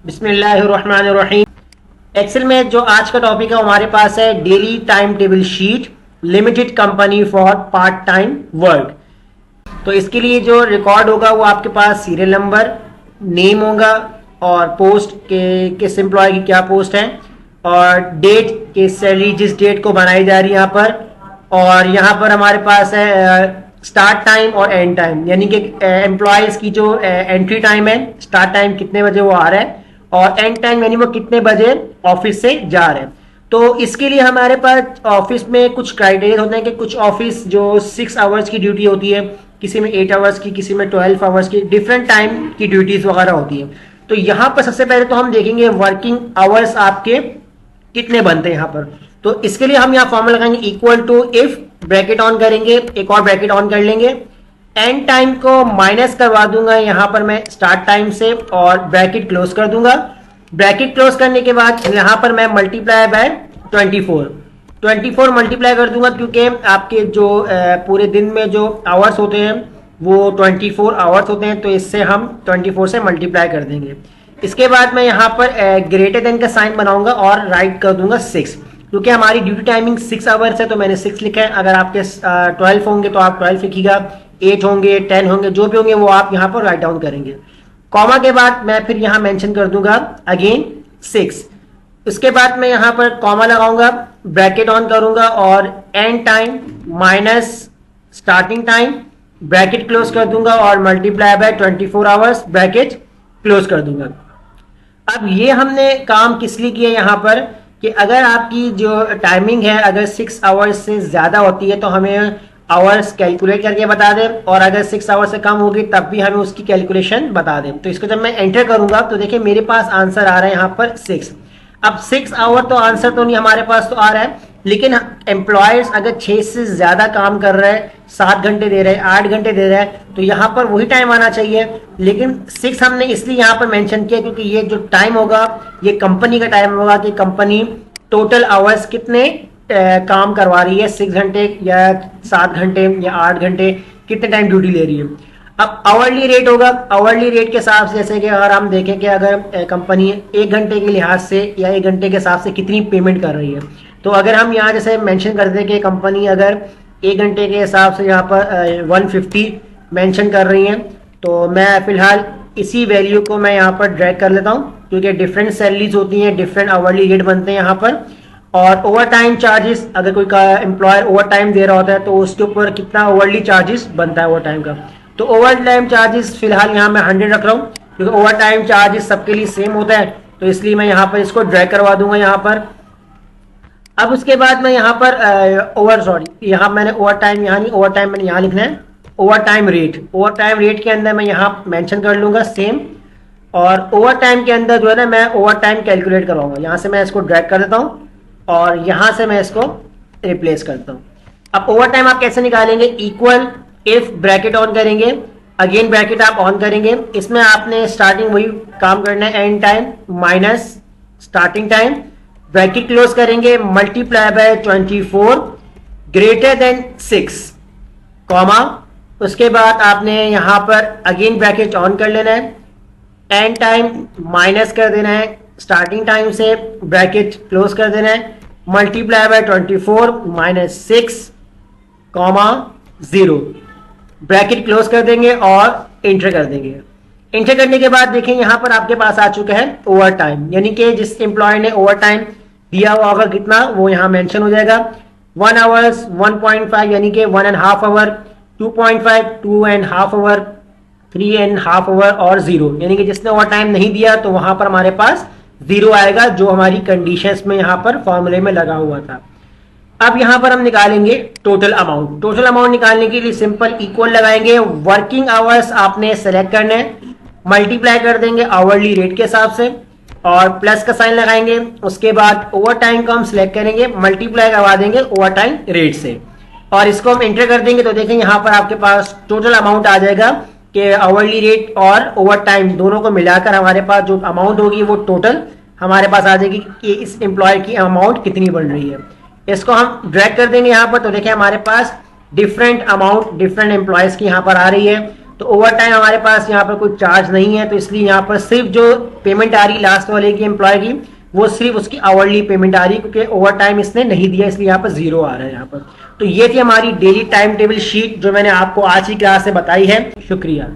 बिस्मिल्लाहिर्रहमानिर्रहीम। एक्सेल में जो आज का टॉपिक है हमारे पास है daily time table sheet limited company for part time work. तो इसके लिए जो रिकॉर्ड होगा वो आपके पास सीरियल नंबर, नेम होगा और पोस्ट के किस एम्प्लॉय की क्या पोस्ट है और डेट के सैलरी जिस डेट को बनाई जा रही है यहाँ पर। और यहाँ पर हमारे पास है स्टार्ट टाइम और एंड टाइम, यानी कि एम्प्लॉयज की जो एंट्री टाइम है, स्टार्ट टाइम कितने बजे वो आ रहा है और एंड टाइम यानी वो कितने बजे ऑफिस से जा रहे हैं। तो इसके लिए हमारे पास ऑफिस में कुछ क्राइटेरिया होते हैं कि कुछ ऑफिस जो 6 आवर्स की ड्यूटी होती है, किसी में 8 आवर्स की, किसी में 12 आवर्स की, डिफरेंट टाइम की ड्यूटीज वगैरह होती है। तो यहाँ पर सबसे पहले तो हम देखेंगे वर्किंग आवर्स आपके कितने बनते हैं यहाँ पर। तो इसके लिए हम यहाँ फॉर्मूला लगाएंगे equal to if, bracket on करेंगे, एक और ब्रैकेट ऑन कर लेंगे, एंड टाइम को माइनस करवा दूंगा यहाँ पर मैं स्टार्ट टाइम से और ब्रैकेट क्लोज कर दूंगा। ब्रैकेट क्लोज करने के बाद यहाँ पर मैं मल्टीप्लाई बाय 24 मल्टीप्लाई कर दूंगा, क्योंकि आपके जो पूरे दिन में जो आवर्स होते हैं वो 24 आवर्स होते हैं, तो इससे हम 24 से मल्टीप्लाई कर देंगे। इसके बाद मैं यहाँ पर ग्रेटर देन का साइन बनाऊंगा और राइट कर दूंगा 6, क्योंकि हमारी ड्यूटी टाइमिंग 6 आवर्स है तो मैंने 6 लिखा है। अगर आपके 12 होंगे तो आप 12 लिखिएगा, 8 होंगे, 10 होंगे, जो भी होंगे वो आप यहाँ पर राइट डाउन करेंगे। कॉमा के बाद मैं फिर यहाँ मेंशन कर दूंगा अगेन 6। उसके बाद मैं यहाँ पर कॉमा लगाऊंगा, ब्रैकेट ऑन करूंगा और and time minus starting time, bracket close कर दूंगा और multiply by 24 hours, bracket close कर दूंगा। अब ये हमने काम किस लिए किया यहाँ पर कि अगर आपकी जो टाइमिंग है अगर 6 आवर्स से ज्यादा होती है तो हमें आवर्स कैलकुलेट करके बता दें, और अगर 6 आवर्स से कम होगी तब भी हमें उसकी कैलकुलेशन बता दें। तो इसको जब मैं एंटर करूंगा तो देखिए मेरे पास आंसर आ रहा है यहाँ पर 6। अब 6 आवर तो आंसर तो नहीं हमारे पास तो आ रहा है, लेकिन एम्प्लॉयर्स अगर 6 से ज्यादा काम कर रहे हैं, 7 घंटे दे रहे हैं, 8 घंटे दे रहे हैं, तो यहाँ पर वही टाइम आना चाहिए। लेकिन 6 हमने इसलिए यहाँ पर मेंशन किया क्योंकि ये जो टाइम होगा ये कंपनी का टाइम होगा कि कंपनी टोटल आवर्स कितने काम करवा रही है, 6 घंटे या 7 घंटे या 8 घंटे, कितने टाइम ड्यूटी ले रही है। अब आवरली रेट होगा, आवरली रेट के हिसाब से जैसे कि अगर हम देखें कि अगर कंपनी 1 घंटे के लिहाज से या 1 घंटे के हिसाब से कितनी पेमेंट कर रही है, तो अगर हम यहाँ जैसे मेंशन कर दें कि कंपनी अगर 1 घंटे के हिसाब से यहाँ पर 150 मेंशन कर रही है, तो मैं फिलहाल इसी वैल्यू को मैं यहाँ पर ड्रैग कर लेता हूँ, क्योंकि डिफरेंट सैलरीज होती हैं, डिफरेंट आवरली रेट बनते हैं यहाँ पर। और ओवर टाइम चार्जेस, अगर कोई का एम्प्लॉयर ओवर टाइम दे रहा होता है तो उसके ऊपर कितना ओवरली चार्जेस बनता है ओवर टाइम का। तो ओवर टाइम चार्जेस फिलहाल यहाँ मैं 100 रख रहा हूँ, क्योंकि ओवर टाइम चार्जेस सबके लिए सेम होता है, तो इसलिए मैं यहाँ पर इसको ड्रैग करवा दूंगा यहाँ पर। अब उसके बाद मैं यहाँ पर यहाँ मैंने ओवर टाइम यहाँ नहीं, ओवर टाइम मैंने यहाँ लिखना है ओवर टाइम रेट के अंदर मैं यहाँ मेंशन कर लूंगा सेम, और ओवर टाइम के अंदर जो है ना मैं ओवर टाइम कैलकुलेट करवाऊंगा। यहाँ से मैं इसको ड्रैग कर देता हूँ और यहाँ से मैं इसको रिप्लेस करता हूँ। अब ओवर टाइम आप कैसे निकालेंगे, इक्वल इफ, ब्रैकेट ऑन करेंगे, अगेन ब्रैकेट आप ऑन करेंगे, इसमें आपने स्टार्टिंग वही काम करना है, end time minus starting time, bracket close करेंगे, multiply by 24 greater than 6 comma. उसके बाद आपने यहाँ पर अगेन ब्रैकेट ऑन कर लेना है, एंड टाइम माइनस कर देना है स्टार्टिंग टाइम से, ब्रैकेट क्लोज कर देना है, multiply by 24 minus 6 comma 0, bracket close कर देंगे और एंटर कर देंगे। एंटर करने के बाद देखें यहाँ पर आपके पास आ चुका है ओवर टाइम, यानी कि जिस एम्प्लॉय ने ओवर टाइम दिया हुआ होगा कितना वो यहाँ मेंशन हो जाएगा। 1 आवर्स 1.5 यानी कि 1.5 आवर, 2.5 2.5 आवर, 3.5 आवर और 0, यानी कि जिसने ओवर टाइम नहीं दिया तो वहां पर हमारे पास 0 आएगा, जो हमारी कंडीशंस में यहाँ पर फॉर्मूले में लगा हुआ था। अब यहाँ पर हम निकालेंगे टोटल अमाउंट। टोटल अमाउंट निकालने के लिए सिंपल इक्वल लगाएंगे, वर्किंग आवर्स आपने सेलेक्ट करना है, मल्टीप्लाई कर देंगे आवरली रेट के हिसाब से और प्लस का साइन लगाएंगे। उसके बाद ओवर टाइम को हम सिलेक्ट करेंगे, मल्टीप्लाई करवा देंगे ओवर टाइम रेट से और इसको हम एंटर कर देंगे। तो देखें यहाँ पर आपके पास टोटल अमाउंट आ जाएगा कि आवरली रेट और ओवर टाइम दोनों को मिलाकर हमारे पास जो अमाउंट होगी वो टोटल हमारे पास आ जाएगी कि इस एम्प्लॉय की अमाउंट कितनी बन रही है। इसको हम ड्रैग कर देंगे यहाँ पर, तो देखें हमारे पास डिफरेंट अमाउंट डिफरेंट एम्प्लॉयज की यहाँ पर आ रही है। तो ओवर टाइम हमारे पास यहाँ पर कोई चार्ज नहीं है, तो इसलिए यहाँ पर सिर्फ जो पेमेंट आ रही लास्ट वाले की एम्प्लॉय की, वो सिर्फ उसकी आवरली पेमेंट आ रही है, क्योंकि ओवर टाइम इसने नहीं दिया, इसलिए यहाँ पर जीरो आ रहा है यहाँ पर। तो ये थी हमारी डेली टाइम टेबल शीट जो मैंने आपको आज की क्लास में बताई है। शुक्रिया।